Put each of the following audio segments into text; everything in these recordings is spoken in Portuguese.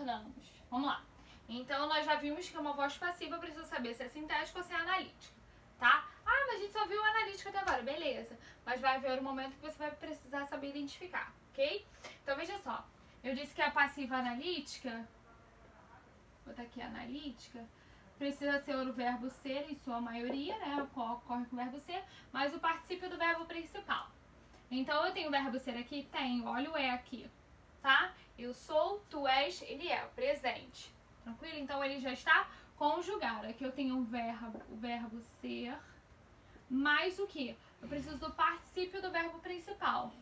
mencionamos. Vamos lá. Então, nós já vimos que uma voz passiva precisa saber se é sintética ou se é analítica, tá? Ah, mas a gente só viu analítica até agora, beleza. Mas vai haver um momento que você vai precisar saber identificar, ok? Então, veja só. Eu disse que a passiva analítica, vou botar aqui analítica, precisa ser o verbo ser em sua maioria, né? Ocorre com o verbo ser, mas o particípio do verbo principal. Então, eu tenho o verbo ser aqui? Tenho. Olha o é aqui, tá? Eu sou, tu és, ele é, o presente. Tranquilo? Então, ele já está conjugado. Aqui eu tenho o verbo ser, mais o que? Eu preciso do particípio do verbo principal.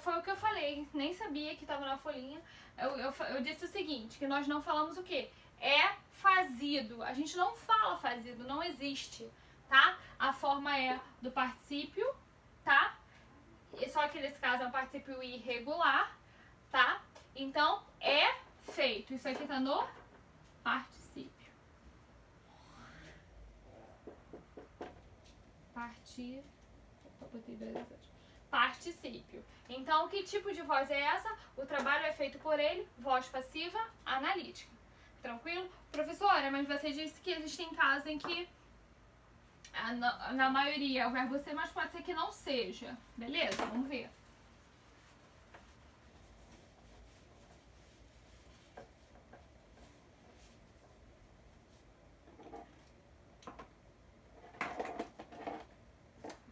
Foi o que eu falei, nem sabia que estava na folhinha. Eu disse o seguinte, que nós não falamos o quê? É fazido. A gente não fala fazido, não existe, tá? A forma é do particípio, tá? Só que nesse caso é um particípio irregular, tá? Então, é feito. Isso aqui tá no particípio. Particípio. Então, que tipo de voz é essa? O trabalho é feito por ele, voz passiva, analítica. Tranquilo? Professora, mas você disse que existem casos em que na maioria é o verbo ser, mas pode ser que não seja. Beleza? Vamos ver.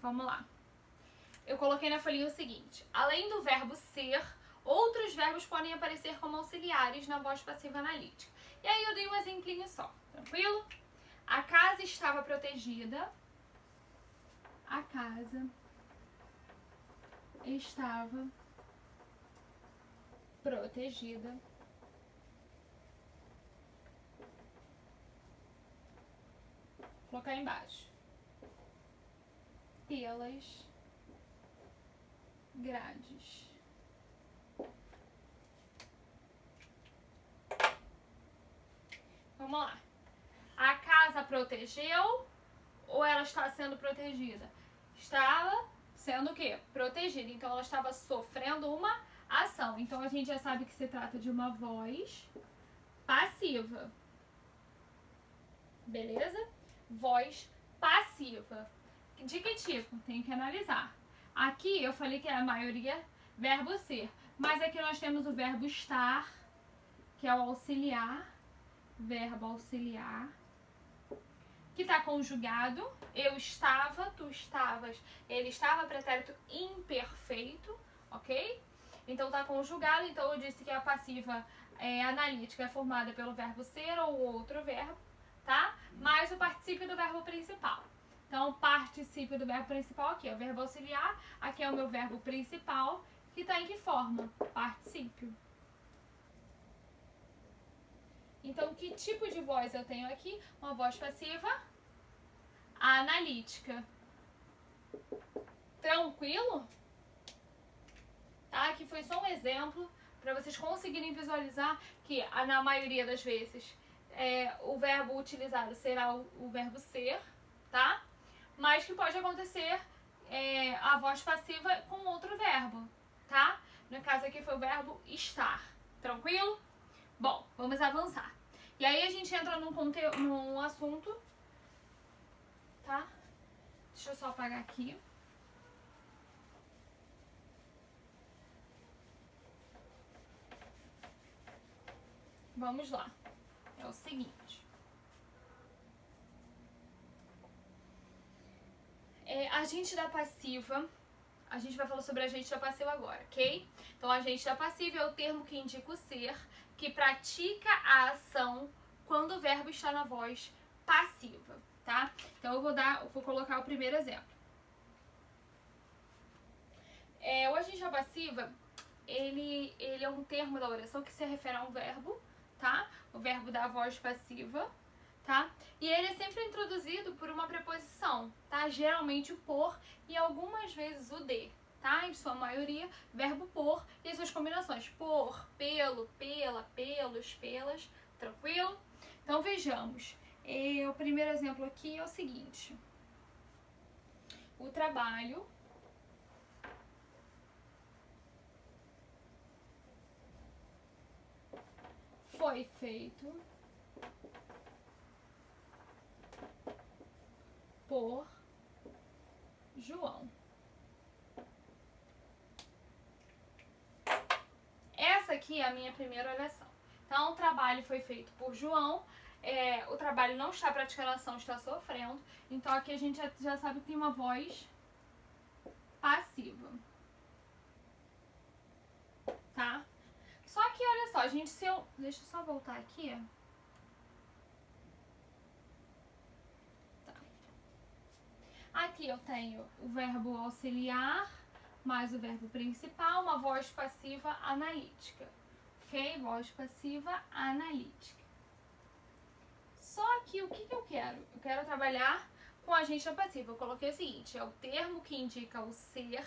Vamos lá. Eu coloquei na folhinha o seguinte: além do verbo ser, outros verbos podem aparecer como auxiliares na voz passiva analítica. E aí eu dei um exemplinho só, tranquilo? A casa estava protegida. A casa estava protegida vou colocar embaixo pelas grades. Vamos lá. A casa protegeu ou ela está sendo protegida? Estava sendo o quê? Protegida. Então ela estava sofrendo uma ação. Então a gente já sabe que se trata de uma voz passiva. Beleza? Voz passiva. De que tipo? Tem que analisar. Aqui eu falei que é a maioria verbo ser, mas aqui nós temos o verbo estar, que é o auxiliar, verbo auxiliar, que está conjugado. Eu estava, tu estavas, ele estava, pretérito imperfeito, ok? Então está conjugado, então eu disse que a passiva analítica é formada pelo verbo ser ou outro verbo, tá? Mais o particípio do verbo principal. Então, o particípio do verbo principal aqui é o verbo auxiliar, aqui é o meu verbo principal, que está em que forma? Particípio. Então, que tipo de voz eu tenho aqui? Uma voz passiva analítica. Tranquilo? Tá? Aqui foi só um exemplo para vocês conseguirem visualizar que, na maioria das vezes, o verbo utilizado será o verbo ser, tá? Mas que pode acontecer a voz passiva com outro verbo, tá? No caso aqui foi o verbo estar. Tranquilo? Bom, vamos avançar. E aí a gente entra num assunto, tá? Deixa eu só apagar aqui. Vamos lá. É o seguinte. Agente da passiva. A gente vai falar sobre agente da passiva agora, ok? Então, agente da passiva é o termo que indica o ser, que pratica a ação quando o verbo está na voz passiva, tá? Então, eu vou colocar o primeiro exemplo. O agente da passiva, ele é um termo da oração que se refere a um verbo, tá? O verbo da voz passiva, tá? E ele é sempre introduzido por uma preposição, tá? Geralmente o por e algumas vezes o de, tá? Em sua maioria, verbo por e as suas combinações. Por, pelo, pela, pelos, pelas, tranquilo? Então vejamos. O primeiro exemplo aqui é o seguinte. O trabalho foi feito por João. Essa aqui é a minha primeira oração. Então, o trabalho foi feito por João. O trabalho não está praticando ação, está sofrendo. Então, aqui a gente já sabe que tem uma voz passiva. Tá? Só que, olha só, gente, deixa eu só voltar aqui. Tá. Aqui eu tenho o verbo auxiliar mais o verbo principal, uma voz passiva analítica. Ok? Voz passiva analítica. Só que o que eu quero? Eu quero trabalhar com agente passivo. Eu coloquei o seguinte: é o termo que indica o ser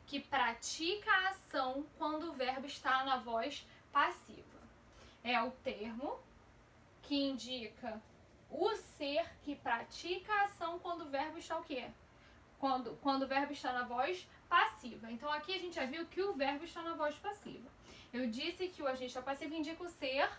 que pratica a ação quando o verbo está na voz passiva. É o termo que indica o ser que pratica a ação quando o verbo está o quê? Quando o verbo está na voz passiva. Então aqui a gente já viu que o verbo está na voz passiva. Eu disse que o agente passivo indica o ser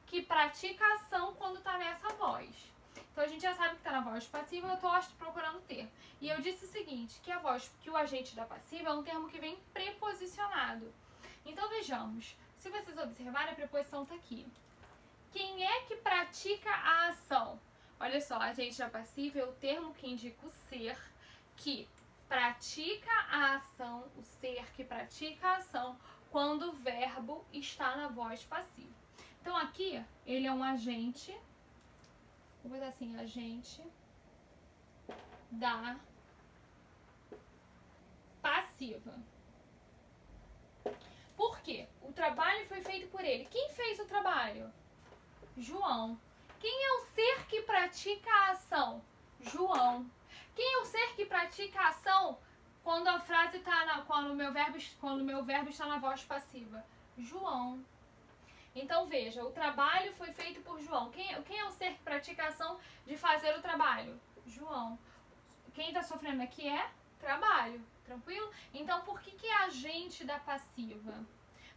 que pratica a ação quando está nessa voz. Então a gente já sabe que está na voz passiva, eu estou procurando o termo. E eu disse o seguinte, que o agente da passiva é um termo que vem preposicionado. Então vejamos, se vocês observarem, a preposição está aqui. Quem é que pratica a ação? Olha só, agente da passiva é o termo que indica o ser que pratica a ação, o ser que pratica a ação quando o verbo está na voz passiva. Então aqui ele é um agente, vou botar assim, agente da passiva. Por quê? O trabalho foi feito por ele. Quem fez o trabalho? João. Quem é o ser que pratica a ação? João. Quem é o ser que pratica a ação quando a frase está quando o meu verbo está na voz passiva? João. Então veja, o trabalho foi feito por João. Quem é o ser que pratica a ação de fazer o trabalho? João. Quem está sofrendo aqui é trabalho, tranquilo? Então por que é agente da passiva?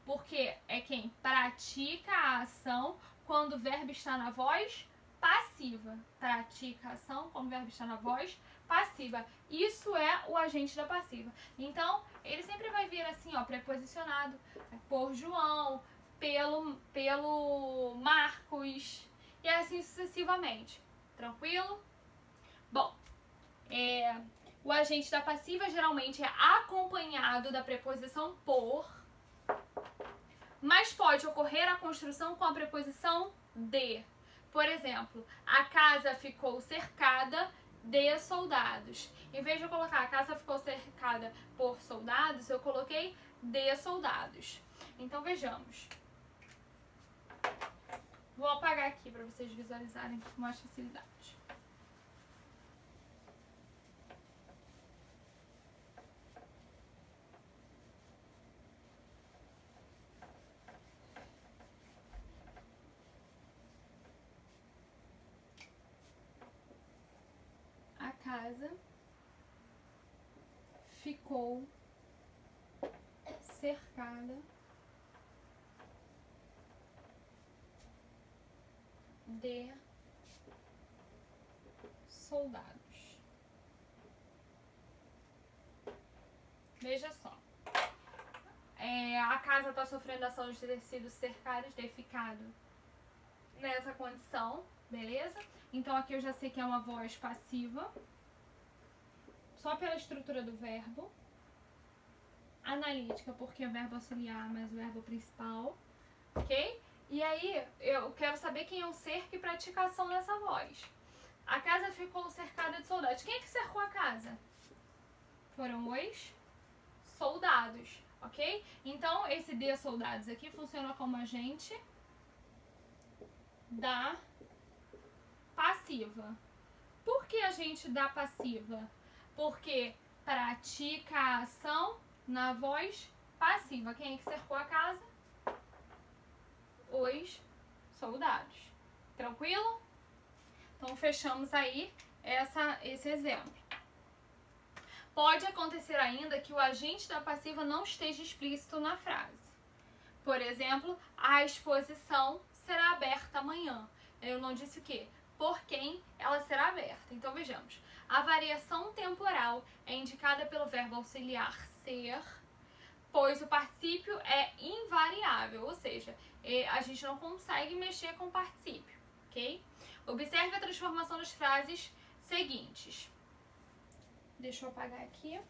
Porque é quem pratica a ação quando o verbo está na voz passiva. Pratica a ação quando o verbo está na voz passiva. Isso é o agente da passiva. Então, ele sempre vai vir assim, ó, preposicionado por João, pelo Marcos e assim sucessivamente. Tranquilo? Bom, o agente da passiva geralmente é acompanhado da preposição por, mas pode ocorrer a construção com a preposição de. Por exemplo, a casa ficou cercada de soldados. Em vez de eu colocar a casa ficou cercada por soldados, eu coloquei de soldados. Então vejamos. Vou apagar aqui para vocês visualizarem com mais facilidade. A casa ficou cercada de soldados. Veja só. A casa está sofrendo a ação de ter sido cercada, de ter ficado nessa condição, beleza? Então aqui eu já sei que é uma voz passiva, só pela estrutura do verbo. Analítica, porque é verbo auxiliar, mas o verbo principal, ok? E aí eu quero saber quem é o ser que pratica a ação nessa voz. A casa ficou cercada de soldados. Quem é que cercou a casa? Foram os soldados, ok? Então esse de soldados aqui funciona como agente da passiva. Por que agente da passiva? Porque pratica a ação na voz passiva. Quem é que cercou a casa? Os soldados. Tranquilo? Então fechamos aí esse exemplo. Pode acontecer ainda que o agente da passiva não esteja explícito na frase. Por exemplo, a exposição será aberta amanhã. Eu não disse o quê? Por quem ela será aberta. Então vejamos. A variação temporal é indicada pelo verbo auxiliar ser, pois o particípio é invariável, ou seja, a gente não consegue mexer com o particípio, ok? Observe a transformação das frases seguintes. Deixa eu apagar aqui.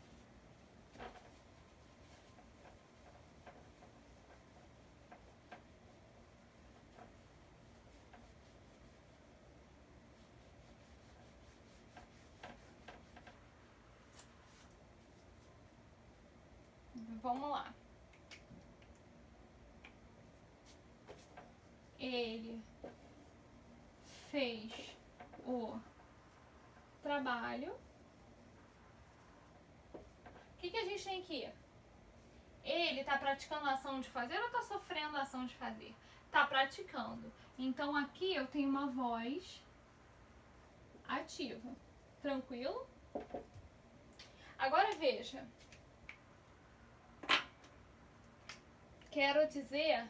Vamos lá. Ele fez o trabalho. O que a gente tem aqui? Ele tá praticando a ação de fazer ou tá sofrendo a ação de fazer? Tá praticando. Então aqui eu tenho uma voz ativa. Tranquilo? Agora veja. Quero dizer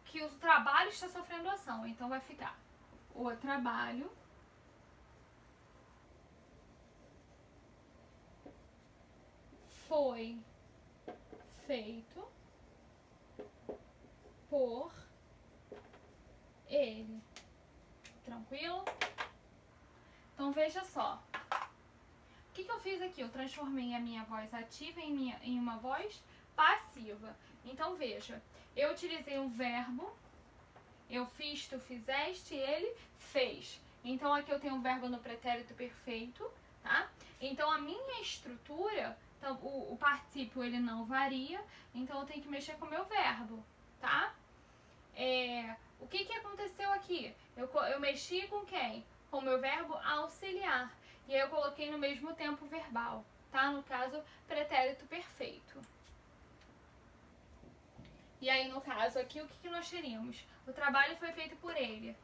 que o trabalho está sofrendo ação. Então vai ficar o trabalho foi feito por ele. Tranquilo? Então veja só. O que eu fiz aqui? Eu transformei a minha voz ativa em uma voz passiva. Então veja, eu utilizei um verbo, eu fiz, tu fizeste, ele fez. Então aqui eu tenho um verbo no pretérito perfeito, tá? Então a minha estrutura, então, o particípio ele não varia, então eu tenho que mexer com o meu verbo, tá? O que aconteceu aqui? Eu mexi com quem? Com o meu verbo auxiliar. E aí eu coloquei no mesmo tempo verbal, tá? No caso, pretérito perfeito. E aí, no caso aqui, o que nós teríamos? O trabalho foi feito por ele.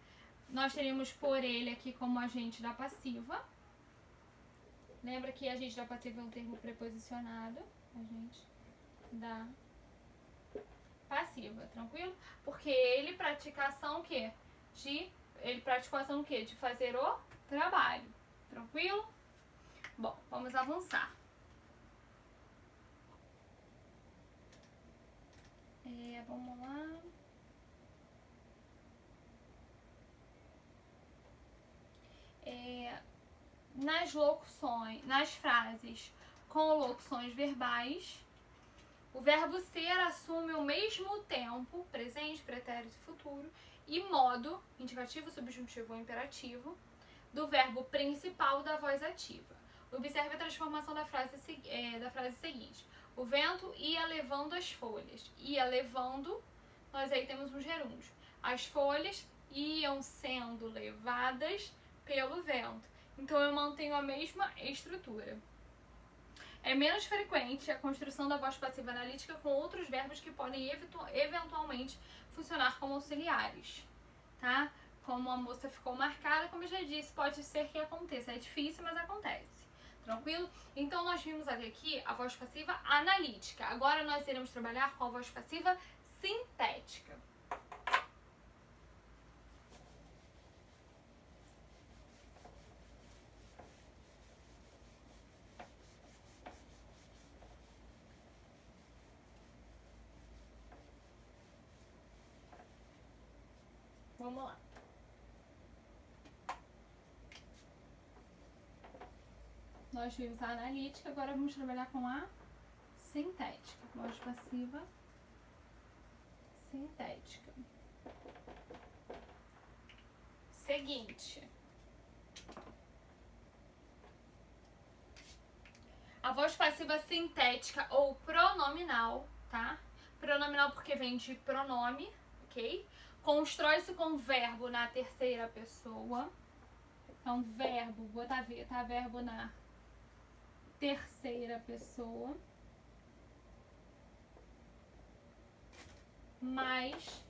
Nós teríamos por ele aqui como agente da passiva. Lembra que agente da passiva é um termo preposicionado. Agente da passiva, tranquilo? Porque ele pratica a ação o quê? Ele praticou a ação o quê? De fazer o trabalho. Tranquilo? Bom, vamos avançar. Vamos lá. Nas locuções, nas frases com locuções verbais, o verbo ser assume o mesmo tempo, presente, pretérito e futuro, e modo, indicativo, subjuntivo ou imperativo, do verbo principal da voz ativa. Observe a transformação da frase seguinte. O vento ia levando as folhas. Ia levando, nós aí temos um gerúndio. As folhas iam sendo levadas pelo vento. Então eu mantenho a mesma estrutura. É menos frequente a construção da voz passiva analítica com outros verbos que podem eventualmente funcionar como auxiliares, tá? Como a moça ficou marcada, como eu já disse, pode ser que aconteça. É difícil, mas acontece. Tranquilo? Então nós vimos até aqui a voz passiva analítica. Agora nós iremos trabalhar com a voz passiva sintética. Vamos lá. Nós vimos a analítica, agora vamos trabalhar com a sintética. Voz passiva sintética. Seguinte. A voz passiva sintética ou pronominal, tá? Pronominal porque vem de pronome, ok? Constrói-se com verbo na terceira pessoa. Então, verbo, vou tá verbo na terceira pessoa. Mais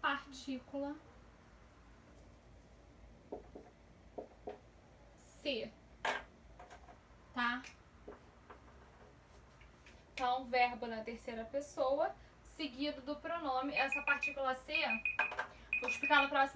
partícula se, tá? Então, verbo na terceira pessoa, seguido do pronome. Essa partícula se ficar no próximo